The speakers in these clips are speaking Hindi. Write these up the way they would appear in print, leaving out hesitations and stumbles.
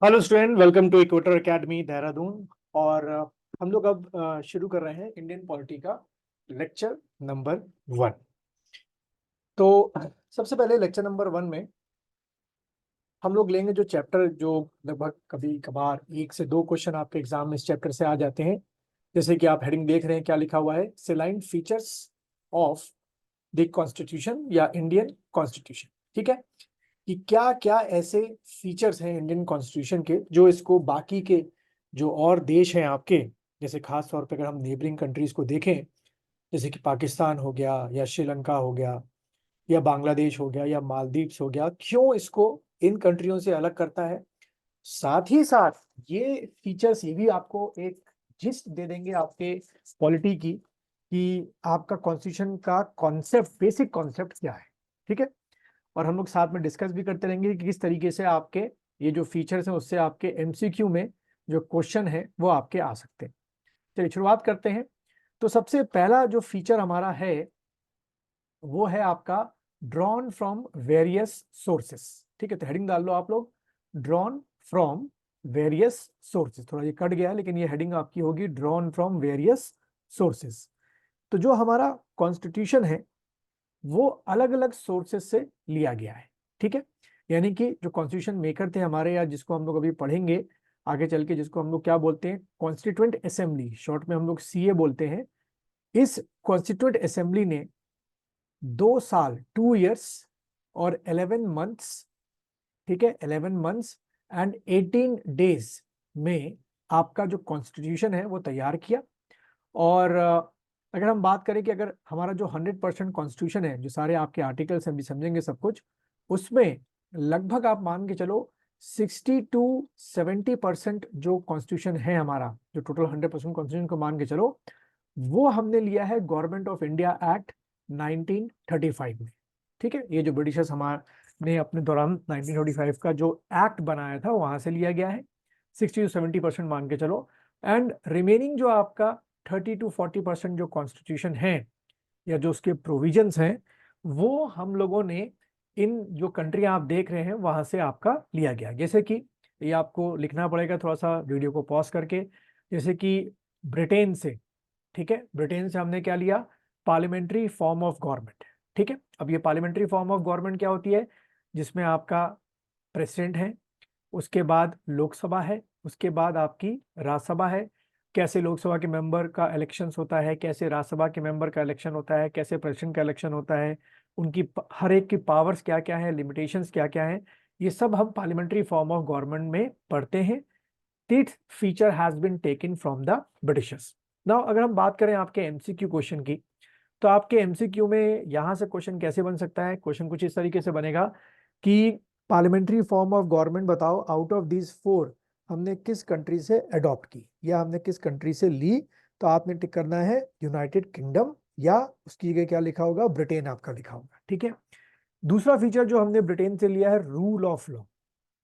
Hello student, welcome to equator academy Dehradun. और हम लोग अब शुरू कर रहे हैं इंडियन पॉलिटी का लेक्चर नंबर 1। तो सबसे पहले लेक्चर नंबर 1 में हम लोग लेंगे जो चैप्टर जो लगभग कभी कभार 1 से 2 क्वेश्चन आपके एग्जाम में इस चैप्टर से आ जाते हैं। जैसे कि आप हेडिंग देख रहे हैं, क्या लिखा हुआ है, सेलाइन फीचर्स ऑफ द कॉन्स्टिट्यूशन या इंडियन कॉन्स्टिट्यूशन। ठीक है, कि क्या क्या ऐसे फीचर्स हैं इंडियन कॉन्स्टिट्यूशन के जो इसको बाकी के जो और देश हैं आपके, जैसे खास तौर पे अगर हम नेबरिंग कंट्रीज को देखें, जैसे कि पाकिस्तान हो गया या श्रीलंका हो गया या बांग्लादेश हो गया या मालदीव्स हो गया, क्यों इसको इन कंट्रियों से अलग करता है। साथ ही साथ ये फीचर्स ये भी आपको एक जिस्ट दे देंगे आपके पॉलिटी की, कि आपका कॉन्स्टिट्यूशन का कॉन्सेप्ट, बेसिक कॉन्सेप्ट क्या है। ठीक है, और हम लोग साथ में डिस्कस भी करते रहेंगे कि किस तरीके से आपके ये जो फीचर्स हैं उससे आपके एमसीक्यू में जो क्वेश्चन है वो आपके आ सकते हैं। चलिए शुरुआत करते हैं। तो सबसे पहला जो फीचर हमारा है वो है आपका ड्रॉन फ्रॉम वेरियस सोर्सेस। ठीक है, तो हेडिंग डाल लो आप लोग, ड्रॉन फ्रॉम वेरियस सोर्सेस। थोड़ा ये कट गया है लेकिन ये हेडिंग आपकी होगी ड्रॉन फ्रॉम वेरियस सोर्सेस। तो जो हमारा कॉन्स्टिट्यूशन है वो अलग अलग सोर्सेस से लिया गया है। ठीक है, यानी कि जो कॉन्स्टिट्यूशन मेकर थे हमारे, या जिसको हम लोग अभी पढ़ेंगे आगे चल के, जिसको हम लोग क्या बोलते हैं, कॉन्स्टिट्यूएंट असेंबली, शॉर्ट में हम लोग सीए बोलते हैं। इस कॉन्स्टिट्यूएंट असेंबली ने 2 साल, 2 years और 11 months, ठीक है, 11 months एंड 18 days में आपका जो कॉन्स्टिट्यूशन है वो तैयार किया। और अगर हम बात करें कि अगर हमारा जो 100% कॉन्स्टिट्यूशन है, जो सारे आपके आर्टिकल्स हैं, भी समझेंगे सब कुछ, उसमें लगभग आप मान के चलो 60 to 70% जो कॉन्स्टिट्यूशन है हमारा, जो टोटल 100% कॉन्स्टिट्यूशन को मान के चलो, वो हमने लिया है गवर्नमेंट ऑफ इंडिया एक्ट 1935 में। ठीक है, ये जो ब्रिटिशर्स हमारे अपने दौरान 1935 का जो एक्ट बनाया था वहां से लिया गया है। 60 to 70% मान के चलो। एंड रिमेनिंग जो आपका 30 to 40% जो कॉन्स्टिट्यूशन है या जो उसके प्रोविजंस हैं, वो हम लोगों ने इन जो कंट्री आप देख रहे हैं वहां से आपका लिया गया। जैसे कि ये आपको लिखना पड़ेगा थोड़ा सा वीडियो को पॉज करके, जैसे कि ब्रिटेन से, ठीक है, ब्रिटेन से हमने क्या लिया, पार्लियामेंट्री फॉर्म ऑफ गवर्नमेंट। ठीक है, अब ये पार्लियामेंट्री फॉर्म ऑफ गवर्नमेंट क्या होती है, जिसमें आपका प्रेसिडेंट है, उसके बाद लोकसभा है, उसके बाद आपकी राज्यसभा है। कैसे लोकसभा के मेंबर का इलेक्शन होता है, कैसे राज्यसभा के मेंबर का इलेक्शन होता है, कैसे प्रेसिडेंट का इलेक्शन होता है, उनकी हर एक की पावर्स क्या क्या है, लिमिटेशंस क्या क्या है, ये सब हम पार्लियामेंट्री फॉर्म ऑफ गवर्नमेंट में पढ़ते हैं। This feature has been taken from the Britishers. Now अगर हम बात करें आपके एमसीक्यू क्वेश्चन की, तो आपके एमसीक्यू में यहां से क्वेश्चन कैसे बन सकता है, क्वेश्चन कुछ इस तरीके से बनेगा कि पार्लियामेंट्री फॉर्म ऑफ गवर्नमेंट बताओ, आउट ऑफ दीज 4 हमने किस कंट्री से अडॉप्ट की या हमने किस कंट्री से ली। तो आपने टिक करना है यूनाइटेड किंगडम, या उसकी जगह क्या लिखा होगा, ब्रिटेन आपका लिखा होगा। ठीक है, दूसरा फीचर जो हमने ब्रिटेन से लिया है, रूल ऑफ लॉ।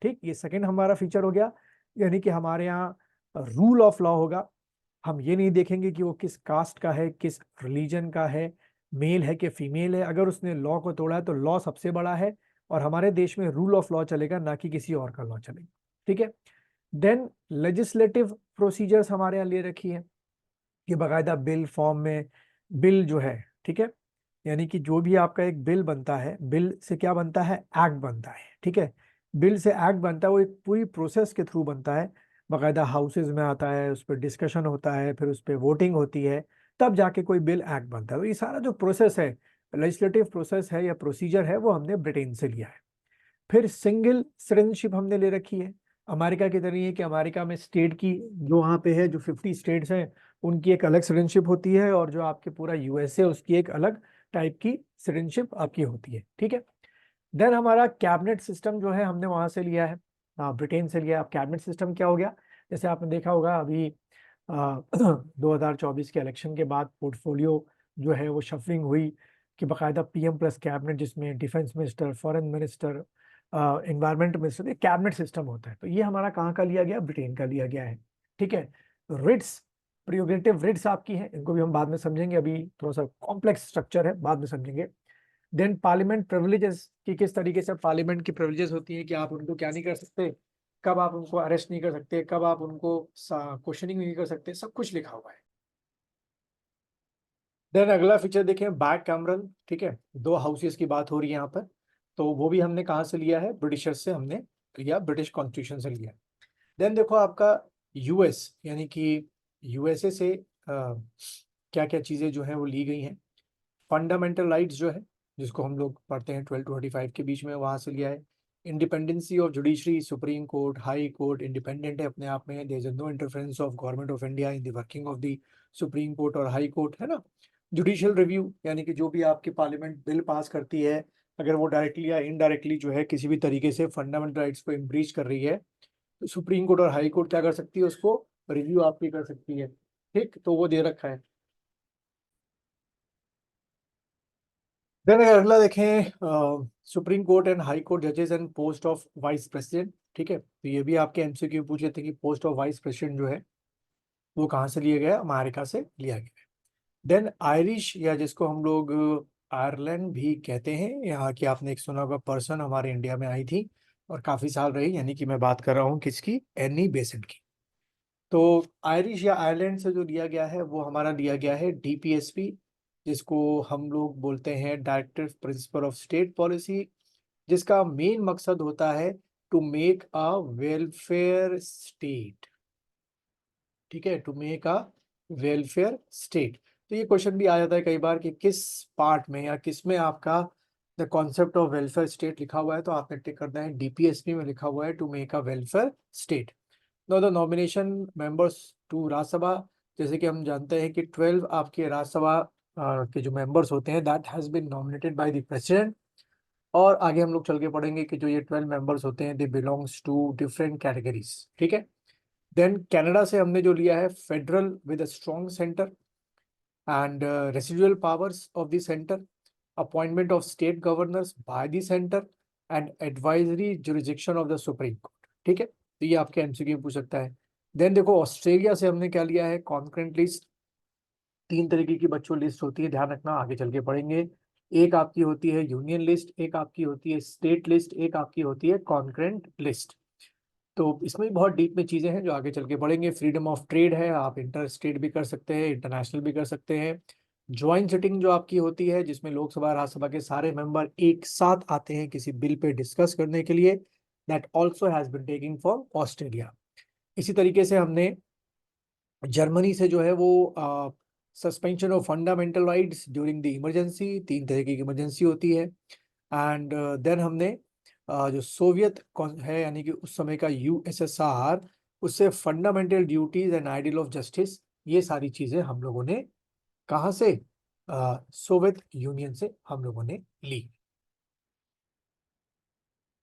ठीक, ये सेकंड हमारा फीचर हो गया, यानी कि हमारे यहाँ रूल ऑफ लॉ होगा। हम ये नहीं देखेंगे कि वो किस कास्ट का है, किस रिलीजन का है, मेल है कि फीमेल है। अगर उसने लॉ को तोड़ा है तो लॉ सबसे बड़ा है, और हमारे देश में रूल ऑफ लॉ चलेगा, ना कि किसी और का लॉ चलेगा। ठीक है, देन लेजिस्लेटिव प्रोसीजर्स हमारे यहाँ ले रखी है कि बाकायदा बिल फॉर्म में बिल जो है, ठीक है, यानी कि जो भी आपका एक बिल बनता है, बिल से क्या बनता है, एक्ट बनता है। ठीक है, बिल से एक्ट बनता है, वो एक पूरी प्रोसेस के थ्रू बनता है, बाकायदा हाउसेज में आता है, उस पर डिस्कशन होता है, फिर उस पर वोटिंग होती है, तब जाके कोई बिल एक्ट बनता है। तो ये सारा जो प्रोसेस है, लेजिस्लेटिव प्रोसेस है या प्रोसीजर है, वो हमने ब्रिटेन से लिया है। फिर सिंगल सिटीजनशिप हमने ले रखी है, अमेरिका की तरह है कि अमेरिका में स्टेट की जो वहाँ पे है, जो 50 स्टेट्स हैं, उनकी एक अलग सिटीजनशिप होती है, और जो आपके पूरा यूएस है उसकी एक अलग टाइप की सिटीजनशिप आपकी होती है। ठीक है, देन हमारा कैबिनेट सिस्टम जो है हमने वहां से लिया है, ब्रिटेन से लिया है। अब कैबिनेट सिस्टम क्या हो गया, जैसे आपने देखा होगा अभी 2024 के इलेक्शन के बाद पोर्टफोलियो जो है वो शफलिंग हुई, कि बाकायदा पीएम प्लस कैबिनेट, जिसमें defence minister, foreign minister, environment minister, ये कैबिनेट सिस्टम होता है। तो ये हमारा कहाँ का लिया गया, ब्रिटेन का लिया गया है। ठीक है, रिट्स, प्रियोगेटिव रिट्स आपकी हैं, इनको भी हम बाद में समझेंगे, अभी थोड़ा सा कॉम्प्लेक्स स्ट्रक्चर है, बाद में समझेंगे। देन पार्लियामेंट प्रिविलेजेस, कि किस तरीके से पार्लियामेंट की प्रिविलेजेस होती है, कि आप उनको क्या नहीं कर सकते, कब आप उनको अरेस्ट नहीं कर सकते, कब आप उनको क्वेश्चनिंग नहीं कर सकते, सब कुछ लिखा हुआ है। देन अगला फीचर देखें, बैक कैमरल, ठीक है, 2 हाउसेस की बात हो रही है यहाँ पर। तो वो भी हमने कहाँ से लिया है, ब्रिटिशर्स से हमने लिया, ब्रिटिश कॉन्स्टिट्यूशन से लिया। देन देखो आपका यूएस, यानी कि यूएसए से क्या क्या चीज़ें जो हैं वो ली गई हैं। फंडामेंटल राइट्स जो है, जिसको हम लोग पढ़ते हैं 12 to 25 के बीच में, वहाँ से लिया है। Independency of judiciary, supreme court, high court independent है अपने आप में, there is no interference of government of India in the working of the supreme court और हाई कोर्ट, है ना। जुडिशियल रिव्यू, यानी कि जो भी आपकी पार्लियामेंट बिल पास करती है, अगर वो डायरेक्टली या इनडायरेक्टली जो है किसी भी तरीके से फंडामेंटल राइट्स को इम्ब्रीच कर रही है, तो सुप्रीम कोर्ट और हाई कोर्ट क्या कर सकती है, उसको रिव्यू आपकी कर सकती है। ठीक, तो वो दे रखा है। देन अगर अगला देखें, Supreme Court and High Court जजेस and post of vice president, ठीक है, तो ये भी आपके एमसीक्यू पूछ लेते हैं कि पोस्ट ऑफ वाइस प्रेसिडेंट जो है वो कहाँ से लिया गया, अमेरिका से लिया गया है। देन आयरिश, या जिसको हम लोग आयरलैंड भी कहते हैं, यहाँ की आपने एक सुना होगा पर्सन हमारे इंडिया में आई थी और काफी साल रही, यानी कि मैं बात कर रहा हूँ किसकी, एनी बेसेंट की। तो आयरिश या आयरलैंड से जो लिया गया है वो हमारा लिया गया है डीपीएसपी, जिसको हम लोग बोलते हैं directive principle of state policy, जिसका मेन मकसद होता है to make a welfare state, ठीक है, to make a welfare state. तो ये क्वेश्चन भी आ जाता है कई बार कि किस पार्ट में या किस में आपका the concept of welfare state लिखा हुआ है, तो आपने टिक करना है डीपीएसपी में लिखा हुआ है to make a welfare state. No the nomination members to Rajya Sabha, जैसे कि हम जानते हैं कि 12 आपके राज्यसभा के जो मेंबर्स होते हैं that has been nominated by the president. और आगे हम लोग चल के पढ़ेंगे कि जो ये 12 मेंबर्स होते हैं they belongs to different categories, ठीक है। देन कनाडा से हमने जो लिया है federal with a strong centre and residual powers of the centre, appointment of state governors by the centre and advisory jurisdiction of the supreme court, ठीक है, तो ये आपके एमसीक्यू पूछ सकता है। देन देखो ऑस्ट्रेलिया से हमने क्या लिया है, कॉन्करेंट लिस्ट। 3 तरीके की बच्चों लिस्ट होती है, ध्यान रखना, आगे चल के पढ़ेंगे। एक आपकी होती है यूनियन लिस्ट, एक आपकी होती है स्टेट लिस्ट, एक आपकी होती है कॉन्करेंट लिस्ट। तो इसमें भी बहुत डीप में चीजें हैं जो आगे चल के पढ़ेंगे। फ्रीडम ऑफ ट्रेड है, आप इंटर स्टेट भी कर सकते हैं, इंटरनेशनल भी कर सकते हैं। ज्वाइंट सिटिंग जो आपकी होती है, जिसमें लोकसभा राज्यसभा के सारे मेंबर एक साथ आते हैं किसी बिल पे डिस्कस करने के लिए, that also has been taking for Australia. इसी तरीके से हमने जर्मनी से जो है वो suspension of fundamental rights during the emergency, 3 तरीके की इमरजेंसी होती है। एंड देन हमने जो सोवियत है, यानी कि उस समय का यूएसएसआर, उससे fundamental duties and ideal of justice, ये सारी चीजें हम लोगों ने कहाँ से, सोवियत यूनियन से हम लोगों ने ली।